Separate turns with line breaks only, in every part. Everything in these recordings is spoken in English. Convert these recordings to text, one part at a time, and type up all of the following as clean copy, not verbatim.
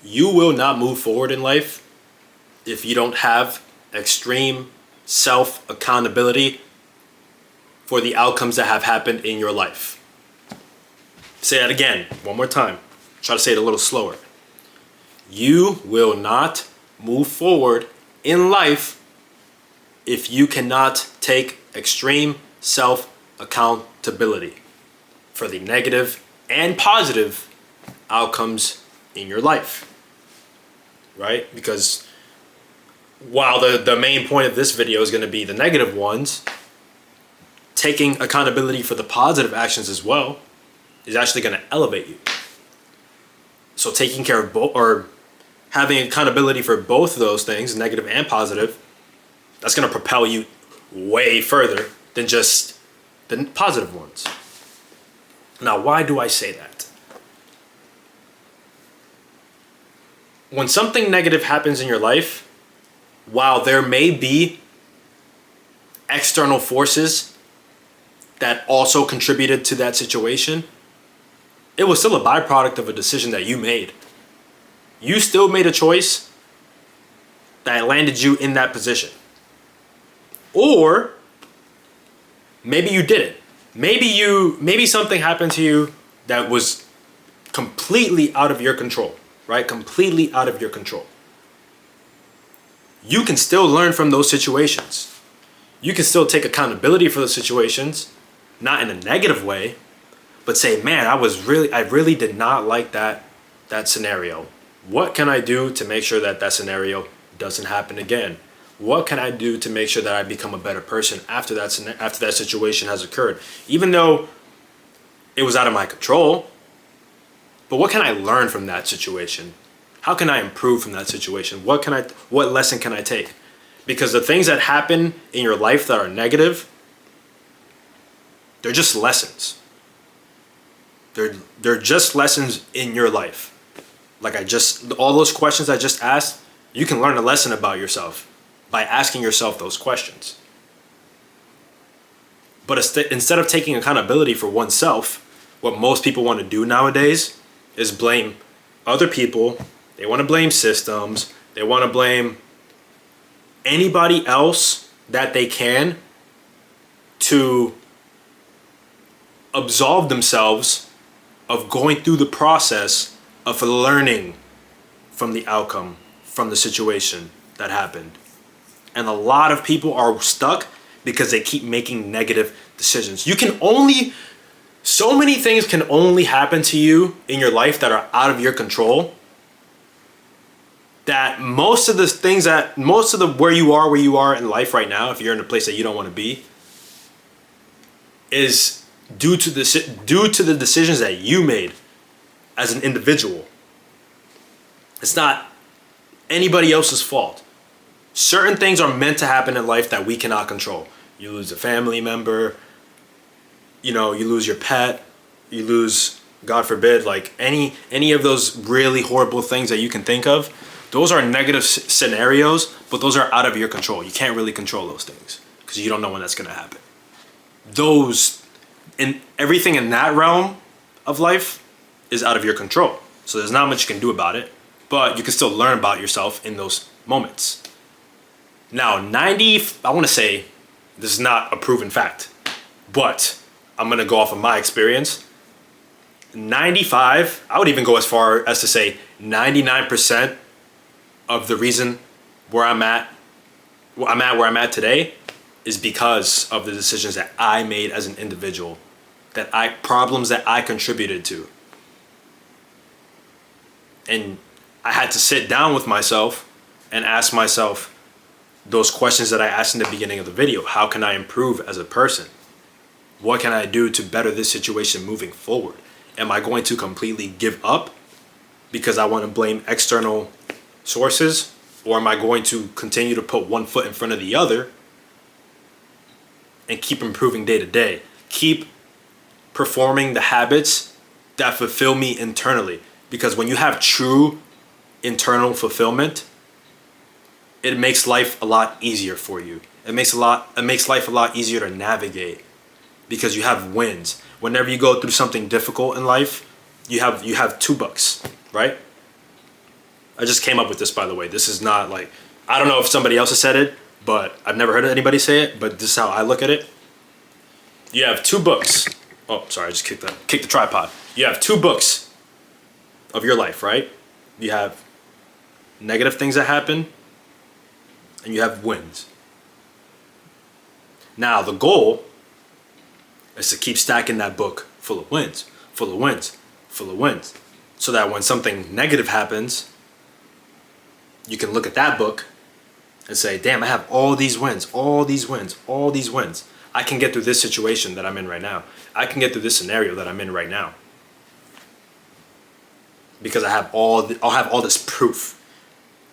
You will not move forward in life if you don't have extreme self accountability for the outcomes that have happened in your life. Say that again, one more time. Try to say it a little slower. You will not move forward in life if you cannot take extreme self accountability for the negative and positive outcomes in your life. Right? Because while the main point of this video is going to be the negative ones, taking accountability for the positive actions as well is actually going to elevate you. So taking care of both, or having accountability for both of those things, negative and positive, that's going to propel you way further than just the positive ones. Now, why do I say that? When something negative happens in your life, while there may be external forces that also contributed to that situation, it was still a byproduct of a decision that you made. You still made a choice that landed you in that position. Or maybe you didn't. Maybe something happened to you that was completely out of your control, right? Completely out of your control. You can still learn from those situations. You can still take accountability for those situations, not in a negative way, but say, man, I really did not like that scenario. What can I do to make sure that scenario doesn't happen again? What can I do to make sure that I become a better person after that situation has occurred? Even though it was out of my control, but what can I learn from that situation? How can I improve from that situation? What lesson can I take? Because the things that happen in your life that are negative, they're just lessons. They're just lessons in your life. All those questions I just asked, you can learn a lesson about yourself by asking yourself those questions. But instead of taking accountability for oneself, what most people want to do nowadays is blame other people. They want to blame systems. They want to blame anybody else that they can to absolve themselves of going through the process of learning from the outcome, from the situation that happened. And a lot of people are stuck because they keep making negative decisions. So many things can only happen to you in your life that are out of your control, that most of where you are in life right now, if you're in a place that you don't want to be, is due to the decisions that you made as an individual. It's not anybody else's fault. Certain things are meant to happen in life that we cannot control. You lose a family member, you lose your pet, you lose, God forbid, like any of those really horrible things that you can think of. Those are negative scenarios, but those are out of your control. You can't really control those things because you don't know when that's going to happen. Everything in that realm of life is out of your control. So there's not much you can do about it, but you can still learn about yourself in those moments. Now, I want to say this is not a proven fact, but I'm going to go off of my experience. 95, I would even go as far as to say 99% of the reason where I'm at where I'm at today is because of the decisions that I made as an individual, problems that I contributed to. And I had to sit down with myself and ask myself those questions that I asked in the beginning of the video. How can I improve as a person? What can I do to better this situation moving forward? Am I going to completely give up because I want to blame external sources? Or am I going to continue to put one foot in front of the other and keep improving day to day? Keep performing the habits that fulfill me internally. Because when you have true internal fulfillment, it makes life a lot easier for you. It makes life a lot easier to navigate because you have wins. Whenever you go through something difficult in life, you have $2, right? I just came up with this, by the way. This is not like, I don't know if somebody else has said it, but I've never heard anybody say it, but this is how I look at it. You have two books. Oh, sorry, I just kicked the tripod. You have two books of your life, right? You have negative things that happen, and you have wins. Now, the goal is to keep stacking that book full of wins, full of wins, full of wins. So that when something negative happens, you can look at that book and say, damn, I have all these wins, all these wins, all these wins. I can get through this situation that I'm in right now. I can get through this scenario that I'm in right now. Because I'll have all this proof.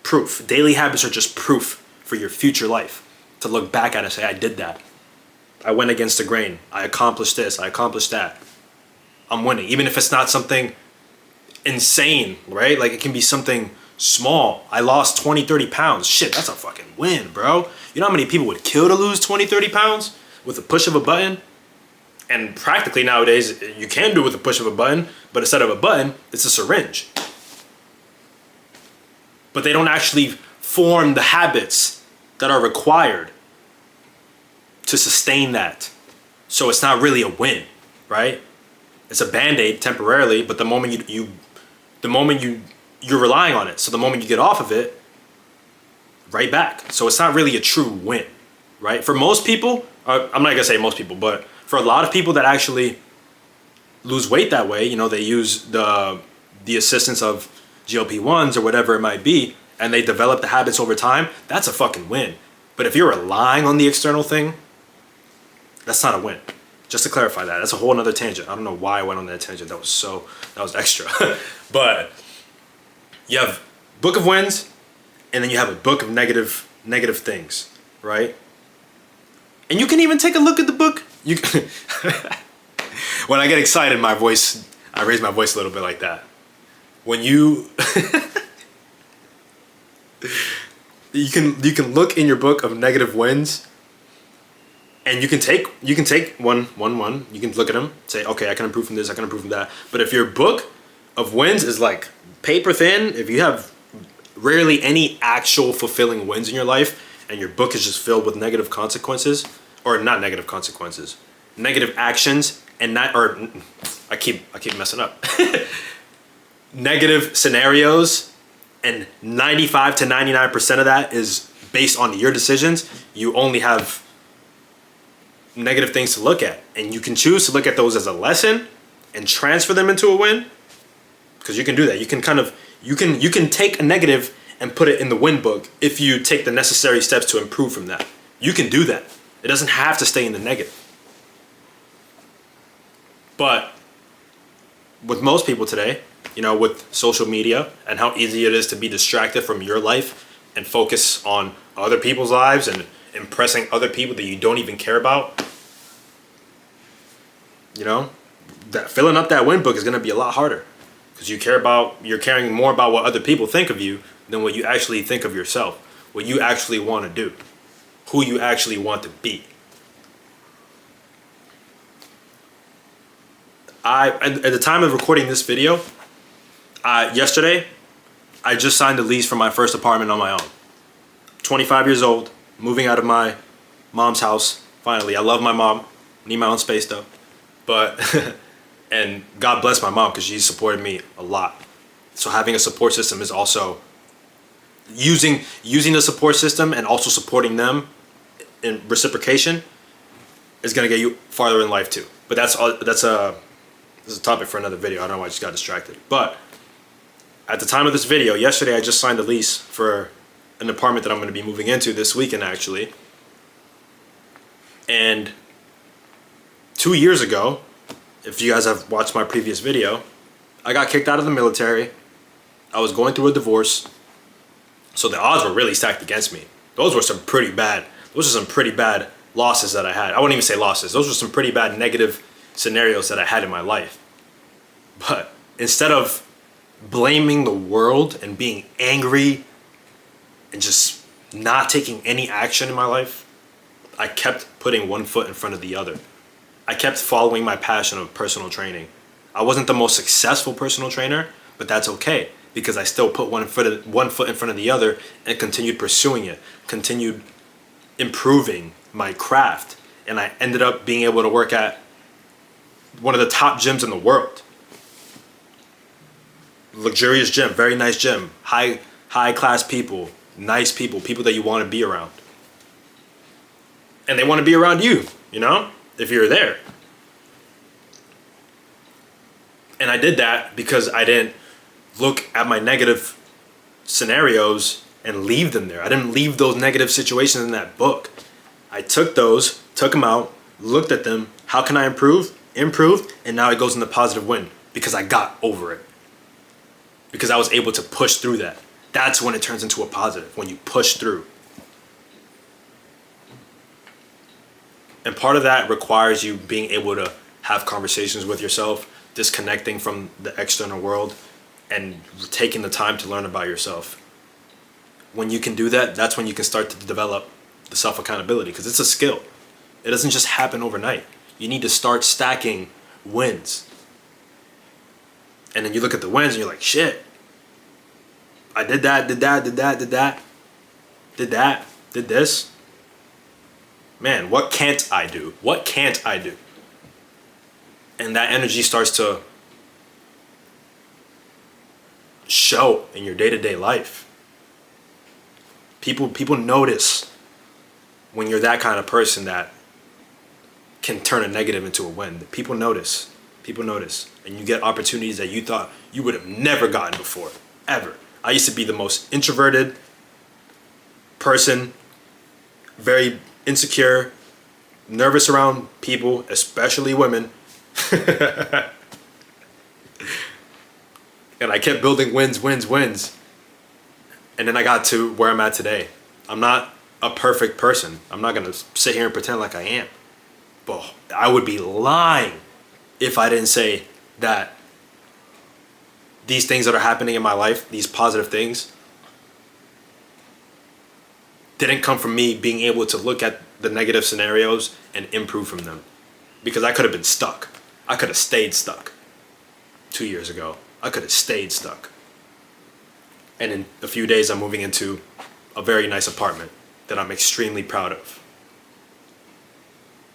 Proof. Daily habits are just proof for your future life. To look back at and say, I did that. I went against the grain. I accomplished this. I accomplished that. I'm winning. Even if it's not something insane, right? Like it can be something small. I lost 20, 30 pounds. Shit, that's a fucking win, bro. You know how many people would kill to lose 20, 30 pounds with a push of a button? And practically nowadays, you can do it with a push of a button, but instead of a button, it's a syringe. But they don't actually form the habits that are required to sustain that. So it's not really a win, right? It's a band-aid temporarily, but the moment you're relying on it. So the moment you get off of it, right back. So it's not really a true win, right? For most people, I'm not gonna say most people, but for a lot of people that actually lose weight that way, you know, they use the assistance of GLP-1s or whatever it might be, and they develop the habits over time, that's a fucking win. But if you're relying on the external thing, that's not a win. Just to clarify that, that's a whole nother tangent. I don't know why I went on that tangent. That was extra. But you have book of wins, and then you have a book of negative things, right? And you can even take a look at the book. You can when I get excited, I raise my voice a little bit like that. When you you can look in your book of negative wins, and you can take one. You can look at them, say, okay, I can improve from this, I can improve from that. But if your book of wins is like paper thin, if you have rarely any actual fulfilling wins in your life, and your book is just filled with negative consequences, or not negative consequences, negative actions, and I keep messing up. Negative scenarios, and 95 to 99% of that is based on your decisions. You only have negative things to look at, and you can choose to look at those as a lesson and transfer them into a win, because you can do that. You can take a negative and put it in the win book if you take the necessary steps to improve from that. You can do that. It doesn't have to stay in the negative. But with most people today, you know, with social media and how easy it is to be distracted from your life and focus on other people's lives and impressing other people that you don't even care about, you know, that filling up that win book is going to be a lot harder, because you're caring more about what other people think of you than what you actually think of yourself, what you actually want to do, who you actually want to be. At the time of recording this video, yesterday, I just signed a lease for my first apartment on my own. 25 years old, moving out of my mom's house, finally. I love my mom, need my own space though. But, and God bless my mom, because she's supported me a lot. So having a support system is also, using the support system and also supporting them in reciprocation is gonna get you farther in life too. But this is a topic for another video. I don't know why I just got distracted. But at the time of this video, yesterday, I just signed a lease for an apartment that I'm going to be moving into this weekend, actually. And 2 years ago, if you guys have watched my previous video, I got kicked out of the military. I was going through a divorce. So the odds were really stacked against me. Those were some pretty bad losses that I had. I wouldn't even say losses. Those were some pretty bad negative scenarios that I had in my life. But instead of blaming the world and being angry and just not taking any action in my life, I kept putting one foot in front of the other. I kept following my passion of personal training. I wasn't the most successful personal trainer, but that's okay. because I still put one foot in front of the other and continued pursuing it, continued improving my craft, and I ended up being able to work at one of the top gyms in the world. Luxurious gym, very nice gym, high class people, nice people that you want to be around. And they want to be around you, if you're there. And I did that because I didn't look at my negative scenarios and leave them there. I didn't leave those negative situations in that book. I took them out, looked at them. How can I improve? Improved, and now it goes in the positive wind because I got over it. Because I was able to push through that. That's when it turns into a positive, when you push through. And part of that requires you being able to have conversations with yourself, disconnecting from the external world, and taking the time to learn about yourself. When you can do that, that's when you can start to develop the self-accountability, because it's a skill. It doesn't just happen overnight. You need to start stacking wins. And then you look at the wins and you're like, shit, I did that, did this. Man, what can't I do? What can't I do? And that energy starts to show in your day-to-day life. People notice when you're that kind of person that can turn a negative into a win. People notice. And you get opportunities that you thought you would have never gotten before, ever. I used to be the most introverted person, very insecure, nervous around people, especially women. And I kept building wins. And then I got to where I'm at today. I'm not a perfect person. I'm not going to sit here and pretend like I am. But I would be lying if I didn't say that these things that are happening in my life, these positive things, didn't come from me being able to look at the negative scenarios and improve from them. Because I could have been stuck. I could have stayed stuck 2 years ago. I could have stayed stuck. And in a few days, I'm moving into a very nice apartment that I'm extremely proud of.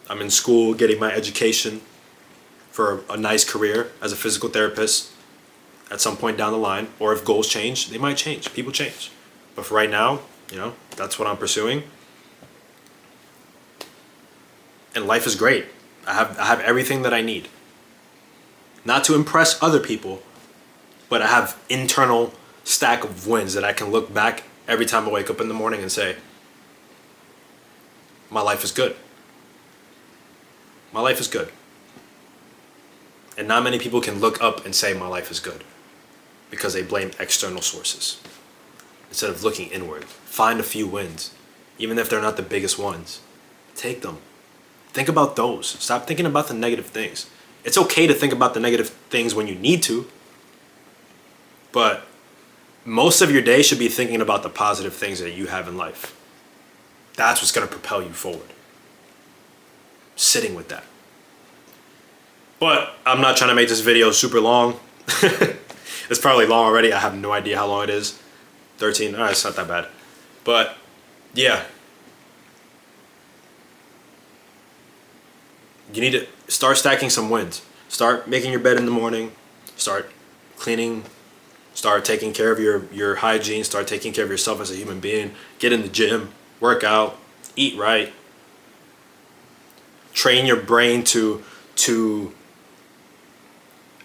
I'm in school getting my education for a nice career as a physical therapist at some point down the line. Or if goals change, they might change. People change. But for right now, that's what I'm pursuing. And life is great. I have everything that I need. Not to impress other people, but I have internal stack of wins that I can look back every time I wake up in the morning and say, my life is good. My life is good. And not many people can look up and say my life is good because they blame external sources instead of looking inward. Find a few wins, even if they're not the biggest ones. Take them. Think about those. Stop thinking about the negative things. It's okay to think about the negative things when you need to, but most of your day should be thinking about the positive things that you have in life. That's what's going to propel you forward. Sitting with that. But I'm not trying to make this video super long. It's probably long already. I have no idea how long it is. 13. All right, it's not that bad. But yeah. You need to start stacking some wins. Start making your bed in the morning. Start cleaning. Start taking care of your hygiene. Start taking care of yourself as a human being. Get in the gym. Work out. Eat right. Train your brain to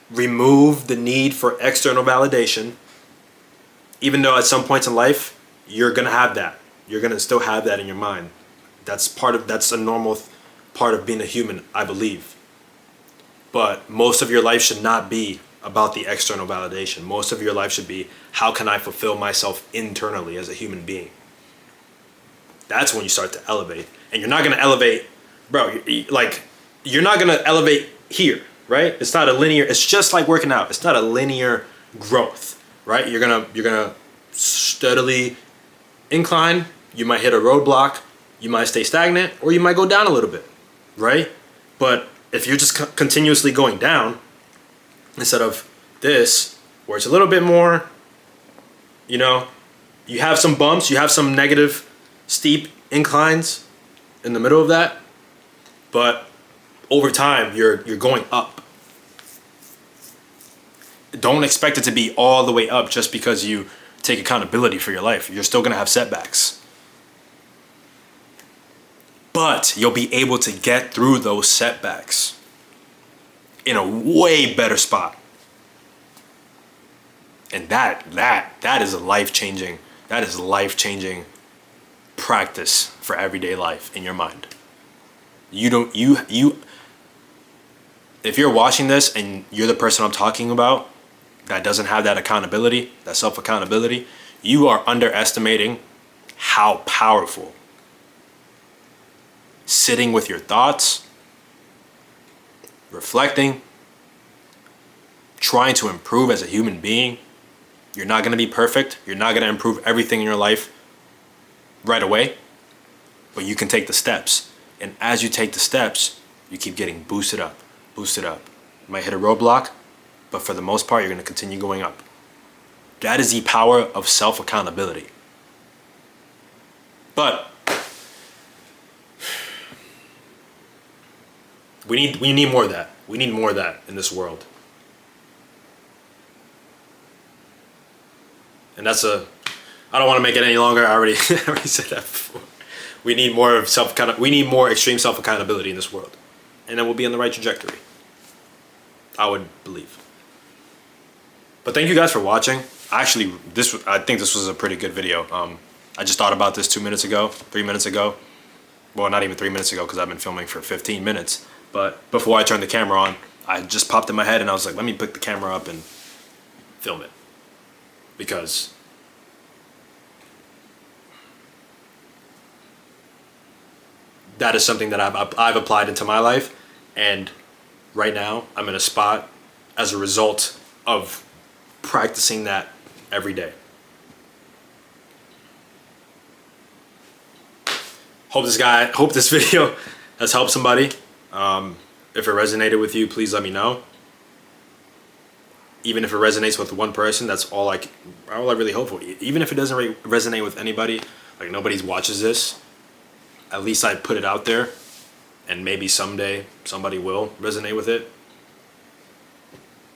remove the need for external validation. Even though at some points in life, you're going to have that. You're going to still have that in your mind. That's a normal part of being a human, I believe. But most of your life should not be about the external validation. Most of your life should be, how can I fulfill myself internally as a human being? That's when you start to elevate. And you're not going to elevate, bro, you're not going to elevate here, right? It's not a linear, it's just like working out. It's not a linear growth, right? You're going to steadily incline. You might hit a roadblock. You might stay stagnant, or you might go down a little bit, right? But if you're just continuously going down, instead of this, where it's a little bit more You know, you have some bumps, you have some negative, steep inclines in the middle of that, but over time, you're going up. Don't expect it to be all the way up just because you take accountability for your life. You're still gonna have setbacks. But you'll be able to get through those setbacks in a way better spot. And that is a life-changing practice for everyday life in your mind. If you're watching this and you're the person I'm talking about that doesn't have that accountability, that self-accountability, you are underestimating how powerful sitting with your thoughts, reflecting, trying to improve as a human being. You're not going to be perfect. You're not going to improve everything in your life right away, but you can take the steps. And as you take the steps, you keep getting boosted up. You might hit a roadblock, but for the most part, you're going to continue going up. That is the power of self-accountability. But we need more of that. We need more of that in this world. And I don't want to make it any longer. I already said that before. We need more of we need more extreme self-accountability in this world. And then we'll be on the right trajectory, I would believe. But thank you guys for watching. I think this was a pretty good video. I just thought about this 3 minutes ago. Well, not even 3 minutes ago because I've been filming for 15 minutes. But before I turned the camera on, I just popped in my head and I was like, let me pick the camera up and film it. Because that is something that I've applied into my life. And right now, I'm in a spot as a result of practicing that every day. Hope this video has helped somebody. If it resonated with you, please let me know. Even if it resonates with one person, that's all I really hope for. Even if it doesn't resonate with anybody, like nobody watches this, at least I put it out there, and maybe someday somebody will resonate with it.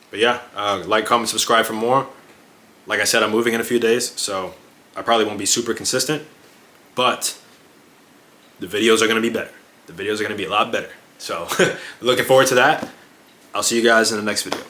But yeah, like, comment, subscribe for more. Like I said, I'm moving in a few days, so I probably won't be super consistent, but the videos are going to be better. The videos are going to be a lot better. So looking forward to that. I'll see you guys in the next video.